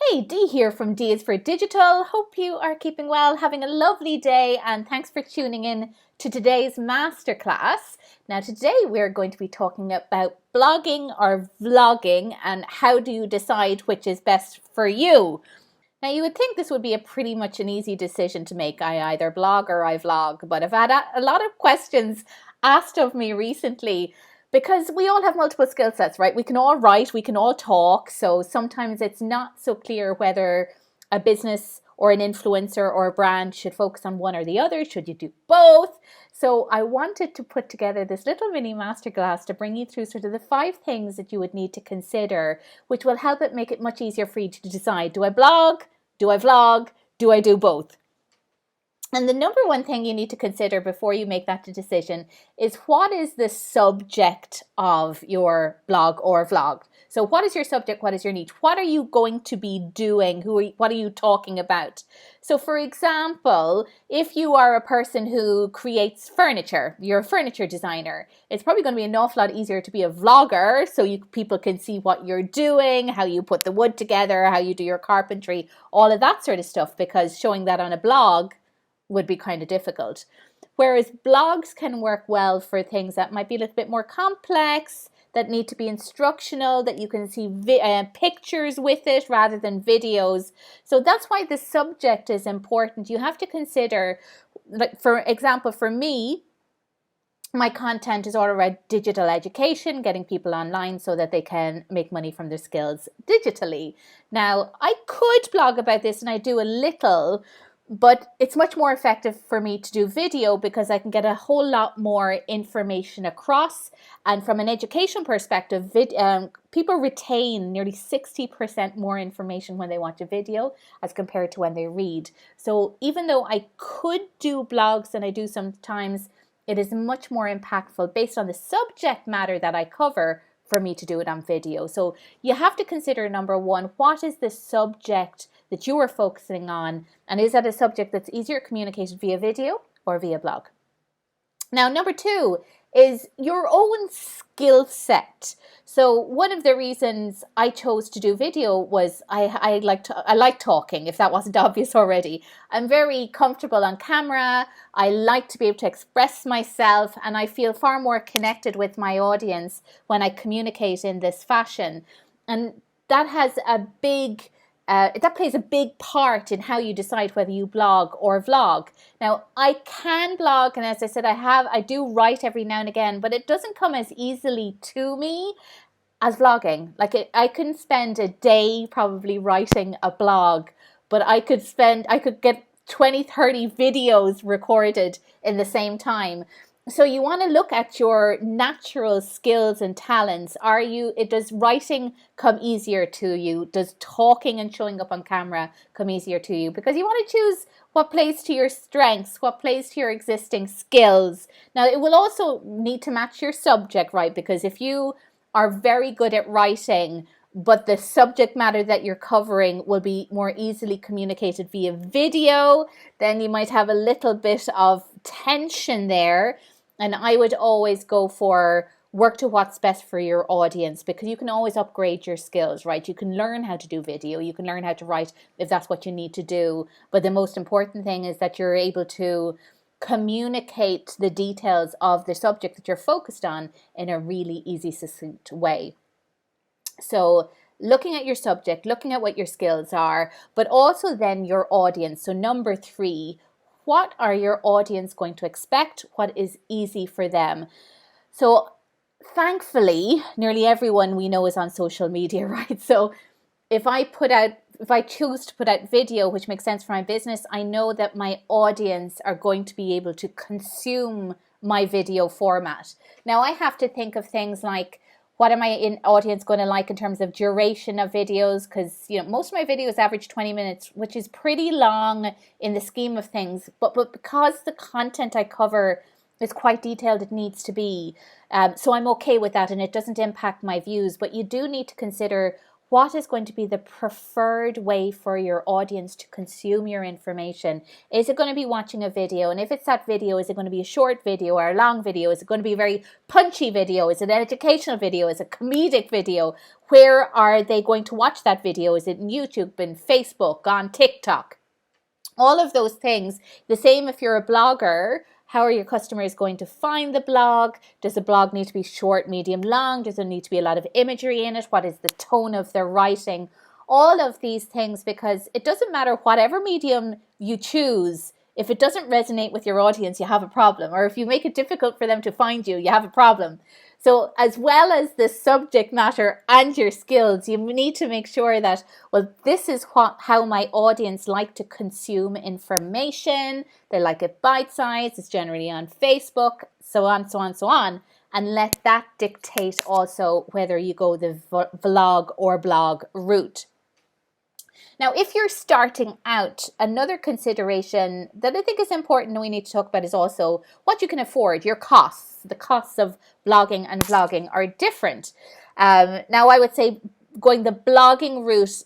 Hey, Dee here from D is for Digital. Hope you are keeping well, having a lovely day, and thanks for tuning in to today's masterclass. Now, today we're going to be talking about blogging or vlogging and how do you decide which is best for you. Now, you would think this would be a pretty much an easy decision to make. I either blog or I vlog, but I've had a lot of questions asked of me recently because we all have multiple skill sets, right? We can all write, we can all talk. So sometimes it's not so clear whether a business or an influencer or a brand should focus on one or the other. Should you do both? So I wanted to put together this little mini masterclass to bring you through sort of the 5 things that you would need to consider, which will help it make it much easier for you to decide, do I blog? Do I vlog? Do I do both? And the number one thing you need to consider before you make that decision is what is the subject of your blog or vlog? So what is your subject? What is your niche? What are you going to be doing? What are you talking about? So for example, if you are a person who creates furniture, you're a furniture designer, it's probably going to be an awful lot easier to be a vlogger so people can see what you're doing, how you put the wood together, how you do your carpentry, all of that sort of stuff, because showing that on a blog would be kind of difficult. Whereas blogs can work well for things that might be a little bit more complex, that need to be instructional, that you can see pictures with it rather than videos. So that's why the subject is important. You have to consider, like for example, for me, my content is all around digital education, getting people online so that they can make money from their skills digitally. Now, I could blog about this, and I do a little, but it's much more effective for me to do video because I can get a whole lot more information across. And from an education perspective, people retain nearly 60% more information when they watch a video as compared to when they read. So even though I could do blogs, and I do sometimes, it is much more impactful based on the subject matter that I cover for me to do it on video. So you have to consider, number one, what is the subject that you are focusing on, and is that a subject that's easier communicated via video or via blog? Now, number two is your own skill set. So one of the reasons I chose to do video was I like talking, if that wasn't obvious already. I'm very comfortable on camera. I like to be able to express myself, and I feel far more connected with my audience when I communicate in this fashion. And that has that plays a big part in how you decide whether you blog or vlog. Now, I can blog, and as I said, I do write every now and again, but it doesn't come as easily to me as vlogging. I can spend a day probably writing a blog, but I could get 20, 30 videos recorded in the same time. So you want to look at your natural skills and talents. Does writing come easier to you? Does talking and showing up on camera come easier to you? Because you want to choose what plays to your strengths, what plays to your existing skills. Now, it will also need to match your subject, right? Because if you are very good at writing, but the subject matter that you're covering will be more easily communicated via video, then you might have a little bit of tension there. And I would always go for work to what's best for your audience, because you can always upgrade your skills, right? You can learn how to do video, you can learn how to write if that's what you need to do. But the most important thing is that you're able to communicate the details of the subject that you're focused on in a really easy, succinct way. So looking at your subject, looking at what your skills are, but also then your audience. So number 3, what are your audience going to expect? What is easy for them? So thankfully, nearly everyone we know is on social media, right? So if I choose to put out video, which makes sense for my business, I know that my audience are going to be able to consume my video format. Now I have to think of things like, what am my audience going to like in terms of duration of videos? Because most of my videos average 20 minutes, which is pretty long in the scheme of things. But because the content I cover is quite detailed, it needs to be. So I'm okay with that, and it doesn't impact my views. But you do need to consider what is going to be the preferred way for your audience to consume your information? Is it going to be watching a video? And if it's that video, is it going to be a short video or a long video? Is it going to be a very punchy video? Is it an educational video? Is it a comedic video? Where are they going to watch that video? Is it in YouTube, in Facebook, on TikTok? All of those things. The same if you're a blogger. How are your customers going to find the blog? Does the blog need to be short, medium, long? Does there need to be a lot of imagery in it? What is the tone of their writing? All of these things, because it doesn't matter whatever medium you choose. If it doesn't resonate with your audience, you have a problem. Or if you make it difficult for them to find you, you have a problem. So as well as the subject matter and your skills, you need to make sure that, well, this is how my audience like to consume information. They like it bite-sized. It's generally on Facebook, so on, so on, so on. And let that dictate also whether you go the vlog or blog route. Now, if you're starting out, another consideration that I think is important and we need to talk about is also what you can afford, your costs. The costs of blogging and vlogging are different. Now, I would say going the blogging route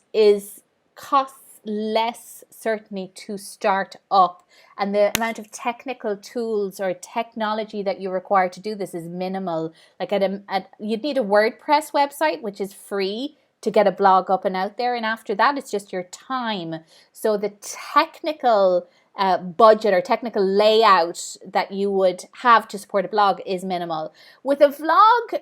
costs less, certainly, to start up. And the amount of technical tools or technology that you require to do this is minimal. Like you'd need a WordPress website, which is free, to get a blog up and out there, and after that it's just your time. So the technical budget or technical layout that you would have to support a blog is minimal. With a vlog,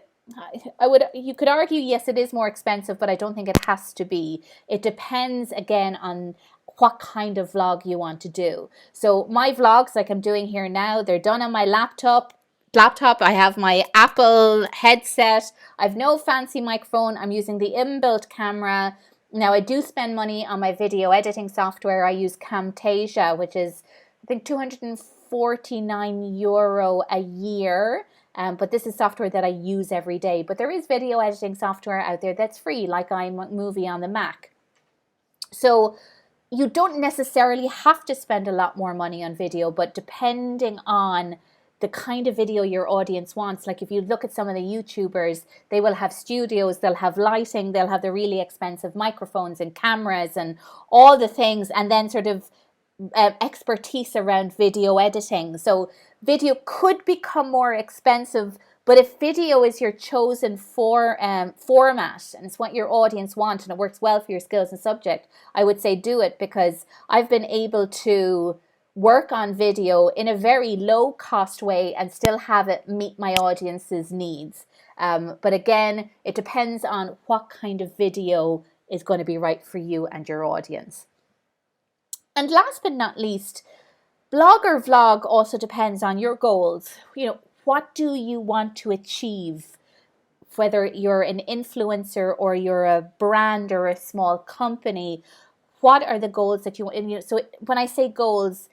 you could argue, yes, it is more expensive, but I don't think it has to be. It depends again on what kind of vlog you want to do. So my vlogs, like I'm doing here now, they're done on my laptop. I have my Apple headset. I've no fancy microphone. I'm using the inbuilt camera. Now, I do spend money on my video editing software. I use Camtasia, which is, I think, €249 a year. But this is software that I use every day. But there is video editing software out there that's free, like iMovie on the Mac. So you don't necessarily have to spend a lot more money on video, but depending on the kind of video your audience wants. Like if you look at some of the YouTubers, they will have studios, they'll have lighting, they'll have the really expensive microphones and cameras and all the things, and then sort of expertise around video editing. So video could become more expensive, but if video is your chosen format and it's what your audience wants and it works well for your skills and subject, I would say do it, because I've been able to work on video in a very low cost way and still have it meet my audience's needs. But again, it depends on what kind of video is going to be right for you and your audience. And last but not least, blog or vlog also depends on your goals. You know, what do you want to achieve? Whether you're an influencer or you're a brand or a small company, what are the goals that you want? And, you know, so when I say goals,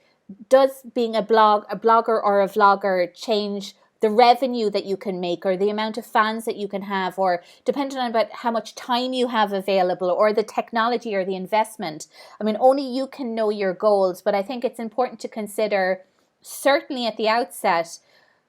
does being a blogger or a vlogger change the revenue that you can make or the amount of fans that you can have, or depending on about how much time you have available or the technology or the investment? I mean, only you can know your goals, but I think it's important to consider, certainly at the outset,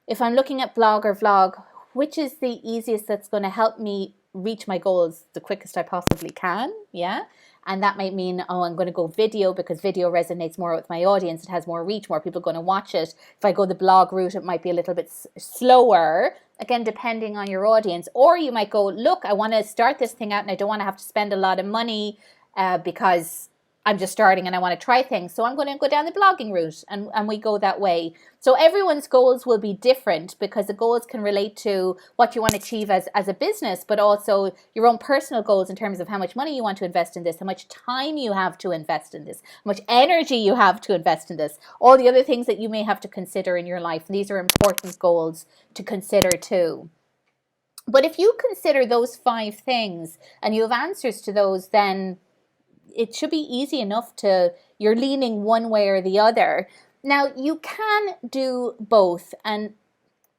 if I'm looking at blog or vlog, which is the easiest that's going to help me reach my goals the quickest I possibly can, yeah? And that might mean, oh, I'm going to go video because video resonates more with my audience. It has more reach, more people are going to watch it. If I go the blog route, it might be a little bit slower, again, depending on your audience. Or you might go, look, I want to start this thing out and I don't want to have to spend a lot of money because I'm just starting and I want to try things. So I'm going to go down the blogging route, and we go that way. So everyone's goals will be different, because the goals can relate to what you want to achieve as a business, but also your own personal goals in terms of how much money you want to invest in this, how much time you have to invest in this, how much energy you have to invest in this, all the other things that you may have to consider in your life. And these are important goals to consider too. But if you consider those 5 things and you have answers to those, then it should be easy enough you're leaning one way or the other. Now, you can do both, and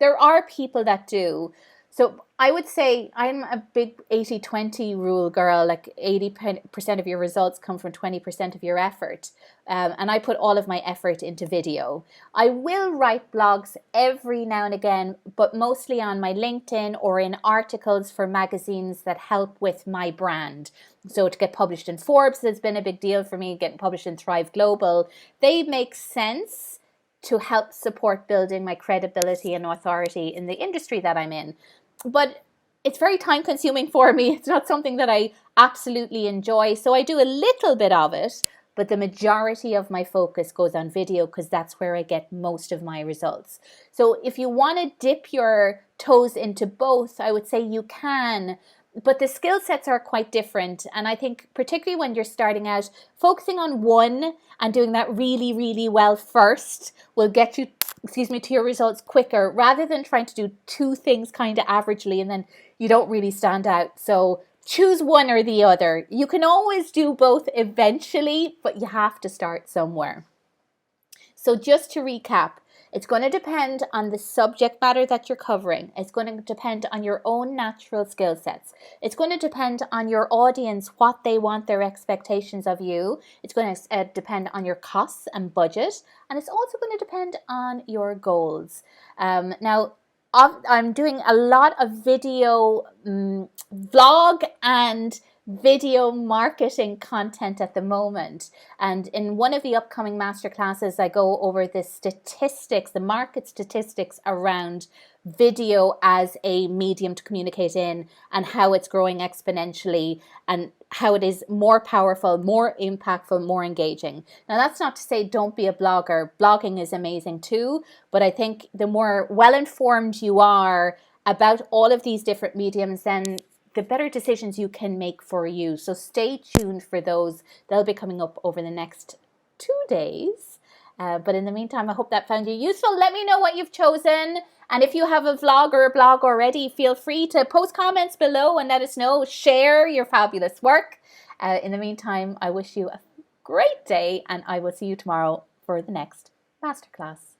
there are people that do. So I would say I'm a big 80-20 rule girl. Like 80% of your results come from 20% of your effort. And I put all of my effort into video. I will write blogs every now and again, but mostly on my LinkedIn or in articles for magazines that help with my brand. So to get published in Forbes has been a big deal for me, getting published in Thrive Global. They make sense to help support building my credibility and authority in the industry that I'm in. But it's very time consuming for me. It's not something that I absolutely enjoy. So I do a little bit of it, but the majority of my focus goes on video because that's where I get most of my results. So if you want to dip your toes into both, I would say you can. But the skill sets are quite different. And I think particularly when you're starting out, focusing on one and doing that really, really well first will get you, to your results quicker rather than trying to do two things kind of averagely and then you don't really stand out. So choose one or the other. You can always do both eventually, but you have to start somewhere. So just to recap, it's going to depend on the subject matter that you're covering. It's going to depend on your own natural skill sets. It's going to depend on your audience, what they want, their expectations of you. It's going to depend on your costs and budget. And it's also going to depend on your goals. Now, I'm doing a lot of video vlog and video marketing content at the moment, and in one of the upcoming masterclasses I go over the statistics, the market statistics around video as a medium to communicate in and how it's growing exponentially and how it is more powerful, more impactful, more engaging. Now that's not to say don't be a blogger. Blogging is amazing too, but I think the more well-informed you are about all of these different mediums, then the better decisions you can make for you. So stay tuned for those. They'll be coming up over the next 2 days. But in the meantime, I hope that found you useful. Let me know what you've chosen. And if you have a vlog or a blog already, feel free to post comments below and let us know. Share your fabulous work. In the meantime, I wish you a great day and I will see you tomorrow for the next masterclass.